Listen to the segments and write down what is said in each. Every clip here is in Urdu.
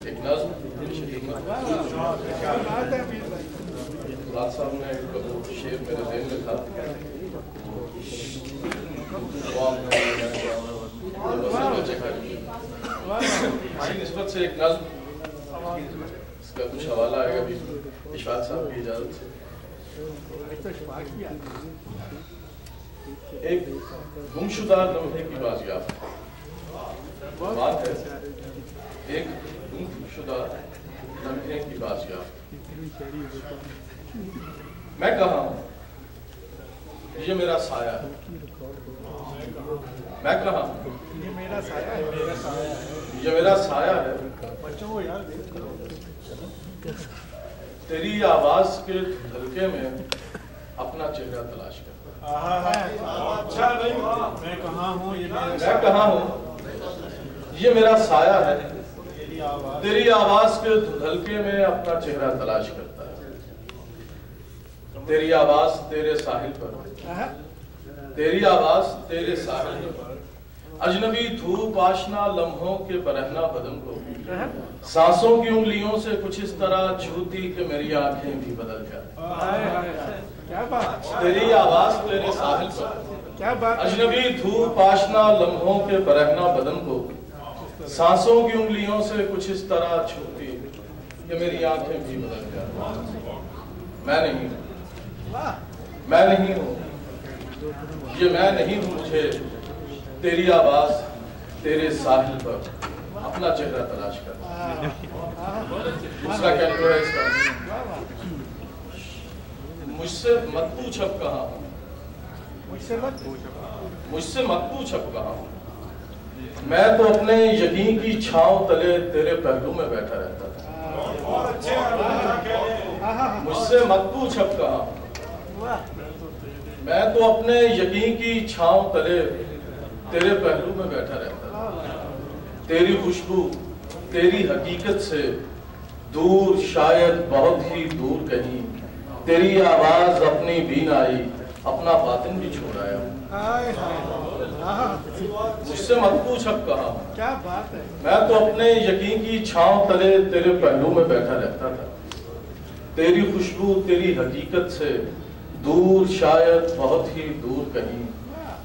ایک نظم صاحب نے شعر میرے ذہن میں تھا، اسی نسبت سے ایک نظم، اس کا کچھ حوالہ آئے گا بھی اشفاق صاحب کی اجازت سے۔ ایک گمشدہ لمحے کی بازیافت بات ہے، ایک گمشدہ لمحے کی بازیافت۔ میں کہاں ہوں، یہ میرا سایہ ہے۔ میں کہاں ہوں، یہ میرا سایہ ہے۔ یہ میرا سایہ ہے۔ تیری آواز کے ہلکے میں اپنا چہرہ تلاش کر۔ میں کہاں ہوں، میں کہاں ہوں، یہ میرا سایہ ہے۔ تیری آواز کے ہلکے میں اپنا چہرہ تلاش کرتا ہے۔ تیری آواز تیرے ساحل پر، تیری آواز تیرے ساحل پر، اجنبی دھوپ آشنا لمحوں کے برہنہ بدن کو سانسوں کی انگلیوں سے کچھ اس طرح چھوتی کہ میری آنکھیں بھی بدل جائیں۔ تیری آواز تیرے ساحل پر، اجنبی دھوپ آشنا لمحوں کے برہنہ بدن کو سانسوں کی انگلیوں سے کچھ اس طرح چھوتی کہ میری آنکھیں بھی بدل جائیں۔ میں نہیں ہوں، میں نہیں ہوں، یہ میں نہیں ہوں، مجھے تیری آواز تیرے ساحل پر اپنا چہرہ تلاش کر۔ دوسرا کینٹو ہے اس کا، مجھ سے مت پوچھ اب کہاں ہوں، مجھ سے مت پوچھ اب کہاں ہوں، میں تو اپنے یقین کی چھاؤں تلے تیرے پہلو میں بیٹھا رہتا تھا۔ مجھ سے مت پوچھ اب کہاں ہوں، میں تو اپنے یقین کی چھاؤں تلے تیرے پہلو میں بیٹھا رہتا تھا۔ تیری خوشبو تیری حقیقت سے دور، شاید بہت ہی دور کہیں، تیری آواز اپنی بینائی اپنا باطن بھی چھوڑ آیا ہوں۔ مجھ سے مت پوچھ اب کہاں ہوں، میں تو اپنے یقین کی چھاؤں تلے تیرے پہلو میں بیٹھا رہتا تھا۔ تیری خوشبو تیری حقیقت سے دور، شاید بہت ہی دور کہیں،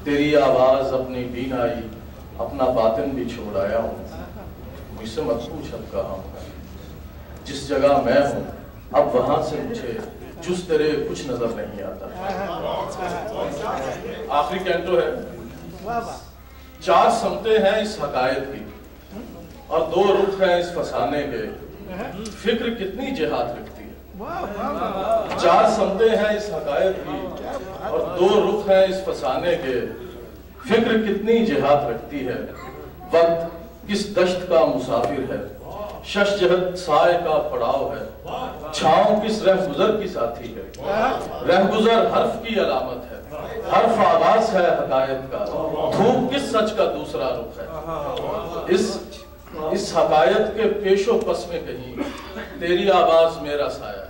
تیری آواز اپنی بینائی اپنا باطن بھی چھوڑ آیا ہوں۔ مجھ سے مت پوچھ اب کہاں ہوں، جس جگہ میں ہوں اب وہاں سے مجھے جس تیرے کچھ نظر نہیں آتا۔ آخری کینٹو ہے، چار سمتیں ہیں اس حقائق کی اور دو رخ ہیں اس فسانے کے، فکر کتنی جہاد رکھتی ہے۔ چار سمتیں ہیں اس حقائق کی اور دو رخ ہیں اس فسانے کے، فکر کتنی جہاد رکھتی ہے۔ وقت کس دشت کا مسافر ہے، شش جہت سائے کا پڑاؤ ہے، چھاؤں کس رہ گزر کی ساتھی ہے، رہ گزر حرف کی علامت ہے، حرف آغاز ہے حقائق کا، دھوپ کس سچ کا دوسرا رخ ہے۔ اس حقائق کے پیش و پس میں کہیں تیری آواز میرا سایہ ہے۔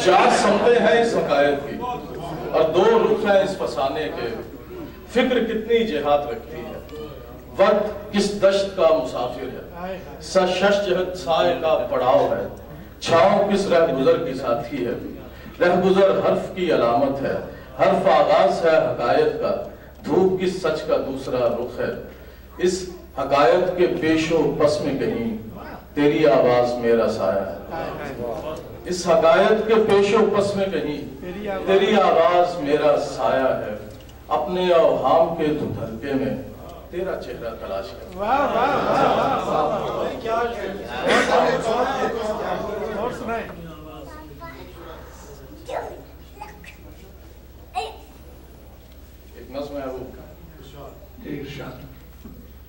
چار سمتیں ہیں اس حقائق کی اور دو رخ ہیں اس فسانے کے، فکر کتنی جہاد رکھتی ہے۔ وقت کس دشت کا مسافر ہے، شش جہت سائے کا پڑاؤ ہے، چھاؤں کس رہ گزر کی ساتھی ہے، رہ گزر حرف کی علامت ہے، حرف آغاز ہے حقائق کا، دھوپ کس سچ کا دوسرا رخ ہے۔ اس حقائق کے پیش و پس میں کہیں تیری آواز میرا سایہ ہے۔ اس حقائق کے پیش و پس میں کہیں تیری آواز میرا سایہ ہے، اپنے اوہام کے دھلکے میں تیرا چہرہ تلاش کر۔ ایک نظم ہے وہ،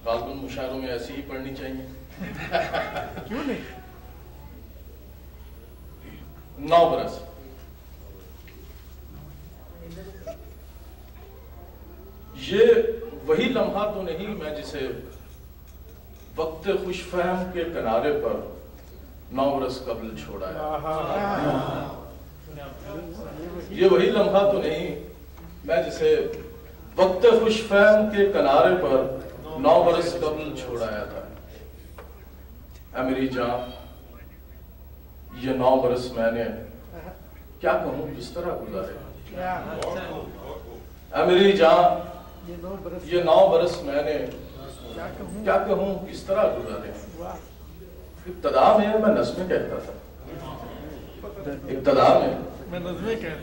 غالباً مشاعروں میں ایسی ہی پڑھنی چاہیے، کیوں نہیں؟ 9 برس یہ وہی لمحہ تو نہیں میں جسے وقت خوش فہم کے کنارے پر 9 برس قبل چھوڑا ہے۔ یہ وہی لمحہ تو نہیں میں جسے وقت خوش فہم کے کنارے پر 9 برس قبل چھوڑایا تھا۔ اے میری جان، یہ 9 برس میں نے کیا کہوں کس طرح گزارے۔ اے میری جان، یہ 9 برس میں نے کیا کہوں کس طرح گزارے۔ ابتدا میں نظمیں کہتا تھا، ابتدا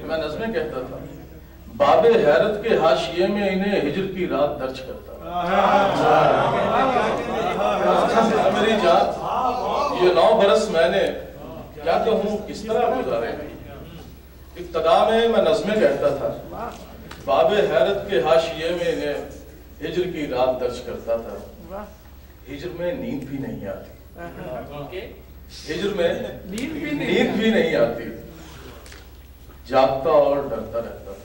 میں نظمیں کہتا تھا، باب حیرت کے حاشیے میں انہیں ہجر کی رات درج کرتا۔ میری جان، یہ 9 برس میں نے کیا کہوں کس طرح گزارے۔ ابتدا میں نظمیں کہتا تھا، باب حیرت کے حاشیے میں انہیں ہجر کی رات درج کرتا تھا۔ ہجر میں نیند بھی نہیں آتی، ہجر میں نیند بھی نہیں آتی، جاگتا اور ڈرتا رہتا تھا،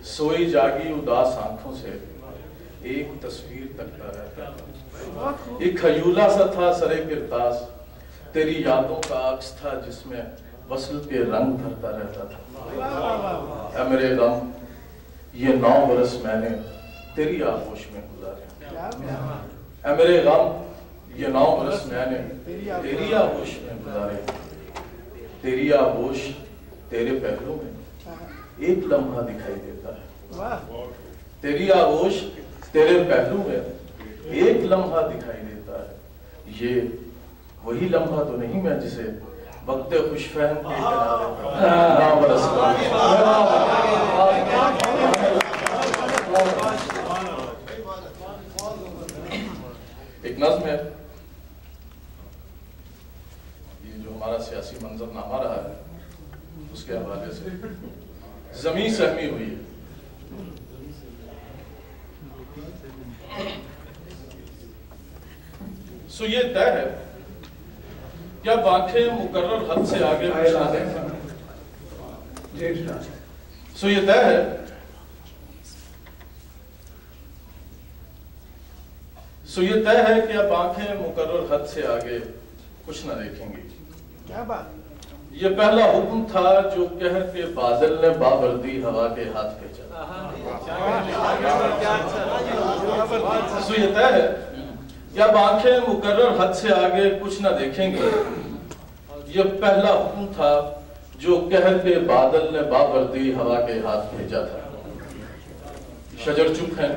سوئی جاگی اداس آنکھوں سے ایک تصویر تکتا رہتا تھا۔ ایک خیولہ سا تھا سرے کرتاس، تیری یادوں کا عکس تھا جس میں وصل کے رنگ بھرتا رہتا تھا۔ اے میرے غم، یہ 9 برس میں نے تیری آغوش میں گزارے۔ اے میرے غم، یہ 9 برس میں نے تیری آغوش میں گزارے۔ تیری آغوش تیرے پہلو میں ایک لمحہ دکھائی دیتا ہے، تیری آغوش تیرے پہلو میں ایک لمحہ دکھائی دیتا ہے۔ یہ وہی لمحہ تو نہیں میں جسے وقت خوش فہم کے کنارے پر 9 برس ایک نظم ہے، یہ جو ہمارا سیاسی منظر نامہ رہا ہے اس کے حوالے سے، زمیں سہمی ہوئی ہے۔ سو یہ طے ہے کیا آنکھیں مقرر حد سے آگے کچھ نہ دیکھیں۔ سو یہ طے ہے کہ اب آنکھیں مقرر حد سے آگے کچھ نہ دیکھیں گی۔ کیا بات؟ یہ پہلا حکم تھا جو قہر کے بادل نے بابردی ہوا کے ہاتھ بھیجا۔ سو یہ طے ہے کہ اب آنکھیں مقرر حد سے آگے کچھ نہ دیکھیں گے۔ یہ پہلا حکم تھا جو قہر کے بادل نے بابردی ہوا کے ہاتھ بھیجا تھا۔ شجر چپ ہیں،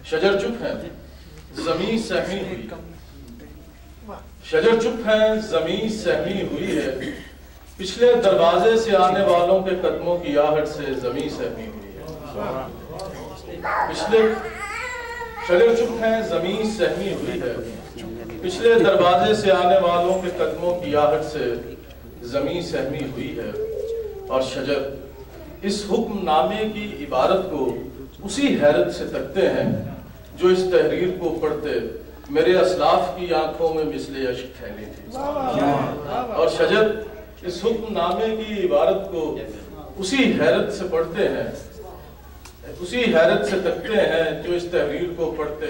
شجر چپ ہیں، زمین سہمی ہوئی، شجر چپ ہیں، زمین سہمی ہوئی ہے، پچھلے دروازے سے آنے والوں کے قدموں کی آہٹ سے زمین سہمی ہوئی ہے۔ شجر چپ ہیں، زمین سہمی ہوئی ہے، پچھلے دروازے سے آنے والوں کے قدموں کی آہٹ سے زمین سہمی ہوئی ہے۔ اور شجر اس حکم نامے کی عبارت کو اسی حیرت سے تکتے ہیں جو اس تحریر کو پڑھتے میرے اسلاف کی آنکھوں میں مثل اشک پھیلی تھی۔ اور شجر اس حکم نامے کی عبارت کو اسی حیرت سے پڑھتے ہیں، اسی حیرت سے تکتے ہیں جو اس تحریر کو پڑھتے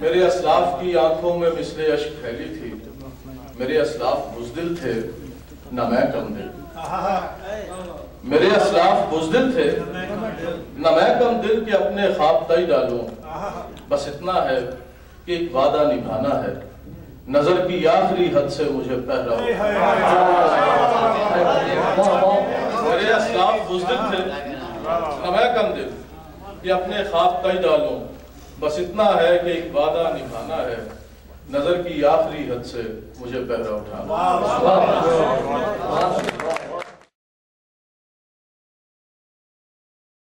میرے اسلاف کی آنکھوں میں مثل اشک پھیلی تھی۔ میرے اسلاف بزدل تھے، نہ میں کم دل، میرے اسلاف بزدل تھے، نہ میں کم دل کہ اپنے خواب طے ڈالوں۔ بس اتنا ہے کہ ایک وعدہ نبھانا ہے، نظر کی آخری حد سے مجھے پہرا ہو۔ میرے اسلاف بزدل تھے، نہ میں کم دل کہ اپنے خواب طے ڈالوں۔ بس اتنا ہے کہ ایک وعدہ نبھانا ہے، نظر کی آخری حد سے مجھے پہرا اٹھانا۔